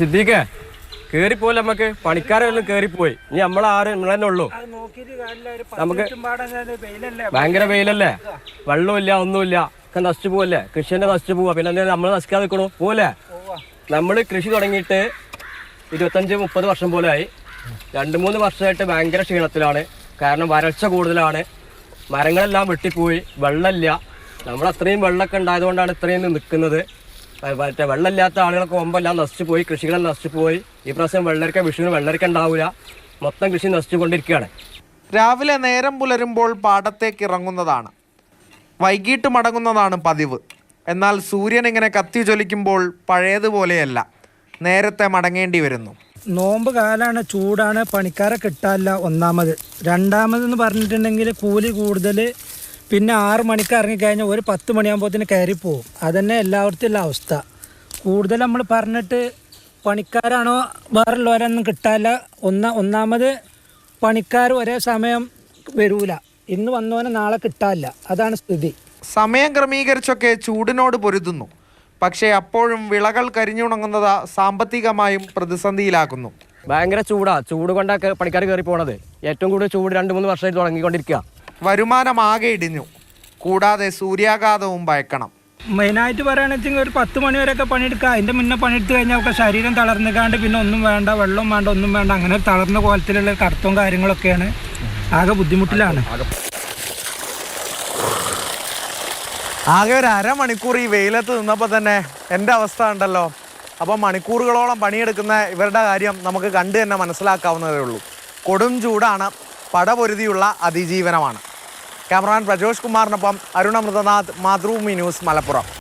സിദ്ദീഖേ കേറിപ്പോലെ നമുക്ക് പണിക്കാരെല്ലാം കേറിപ്പോയി. ഇനി നമ്മളെ തന്നെ ഉള്ളൂ. നമുക്ക് ഭയങ്കര വെയിലല്ലേ, വെള്ളമില്ല, ഒന്നുമില്ല, ഒക്കെ നശിച്ചു പോവല്ലേ, കൃഷി തന്നെ നശിച്ചു പോവാ. പിന്നെ നമ്മൾ നശിക്കാതെ നിൽക്കണു പോലെ. നമ്മൾ കൃഷി തുടങ്ങിയിട്ട് 25-30 വർഷം പോലെ ആയി. 2-3 വർഷമായിട്ട് ഭയങ്കര ക്ഷീണത്തിലാണ്. കാരണം വരൾച്ച കൂടുതലാണ്, മരങ്ങളെല്ലാം വെട്ടിപ്പോയി, വെള്ളമില്ല. നമ്മൾ അത്രയും വെള്ളമൊക്കെ ഉണ്ടായതുകൊണ്ടാണ് ഇത്രയും നിൽക്കുന്നത്. മറ്റേ വെള്ളമില്ലാത്ത ആളുകളൊക്കെ ഒമ്പെല്ലാം നശിച്ചു പോയി, കൃഷികളെല്ലാം നശിച്ചു പോയി. ഈ പ്രാവശ്യം വെള്ളരിക്ക വിഷുവിന് വെള്ളരിക്ക ഉണ്ടാവില്ല, മൊത്തം കൃഷി നശിച്ചുകൊണ്ടിരിക്കുകയാണ്. രാവിലെ നേരം പുലരുമ്പോൾ പാടത്തേക്ക് ഇറങ്ങുന്നതാണ്, വൈകിട്ട് മടങ്ങുന്നതാണ് പതിവ്. എന്നാൽ സൂര്യൻ ഇങ്ങനെ കത്തി ജ്വലിക്കുമ്പോൾ പഴയതുപോലെയല്ല, നേരത്തെ മടങ്ങേണ്ടി വരുന്നു. നോമ്പ് കാലാണ്, ചൂടാണ്, പണിക്കാരെ കിട്ടാനില്ല. ഒന്നാമത്. രണ്ടാമതെന്ന് പറഞ്ഞിട്ടുണ്ടെങ്കിൽ കൂലി കൂടുതൽ. പിന്നെ 6 മണിക്ക് ഇറങ്ങിക്കഴിഞ്ഞാൽ ഒരു 10 മണിയാകുമ്പോഴത്തേന് കയറിപ്പോവും. അതന്നെ എല്ലായിടത്തും ഉള്ള അവസ്ഥ. കൂടുതൽ നമ്മൾ പറഞ്ഞിട്ട് പണിക്കാരാണോ വേറുള്ളവരൊന്നും കിട്ടാനില്ല. ഒന്നാമത് പണിക്കാർ ഒരേ സമയം വരൂല. ഇന്ന് വന്നവനെ നാളെ കിട്ടാനില്ല. അതാണ് സ്ഥിതി. സമയം ക്രമീകരിച്ചൊക്കെ ചൂടിനോട് പൊരുതുന്നു. പക്ഷേ അപ്പോഴും വിളകൾ കരിഞ്ഞുണങ്ങുന്നത് സാമ്പത്തികമായും പ്രതിസന്ധിയിലാക്കുന്നു. ഭയങ്കര ചൂട് കൊണ്ടൊക്കെ പണിക്കാർ കയറി പോണത്. ഏറ്റവും കൂടുതൽ ചൂട് 2-3 വർഷമായിട്ട് തുടങ്ങിക്കൊണ്ടിരിക്കുക. വരുമാനം ആകെ ഇടിഞ്ഞു. കൂടാതെ സൂര്യാഘാതവും ഭയക്കണം. മെയിനായിട്ട് പറയുകയാണെന്നുവെച്ചെങ്കിൽ ഒരു 10 മണി വരെയൊക്കെ പണിയെടുക്കുക. അതിൻ്റെ മുന്നേ പണിയെടുത്ത് കഴിഞ്ഞാൽ ഒക്കെ ശരീരം തളർന്നിക്കാണ്ട് പിന്നെ ഒന്നും വേണ്ട, വെള്ളം വേണ്ട, ഒന്നും വേണ്ട. അങ്ങനെ തളർന്ന കോലത്തിലുള്ള കടത്തവും കാര്യങ്ങളൊക്കെയാണ്. ആകെ ബുദ്ധിമുട്ടിലാണ്. ആകെ ഒരു അരമണിക്കൂർ ഈ വെയിലത്ത് നിന്നപ്പോൾ തന്നെ എൻ്റെ അവസ്ഥ ഉണ്ടല്ലോ. അപ്പം മണിക്കൂറുകളോളം പണിയെടുക്കുന്ന ഇവരുടെ കാര്യം നമുക്ക് കണ്ടു തന്നെ മനസ്സിലാക്കാവുന്നതേ ഉള്ളൂ. കൊടും ചൂടാണ്, പടപൊരുതിയുള്ള അതിജീവനമാണ്. Cameraman Prajosh കുമാറിനൊപ്പം Arun Amrithanath, Mathrubhumi news, Malappuram.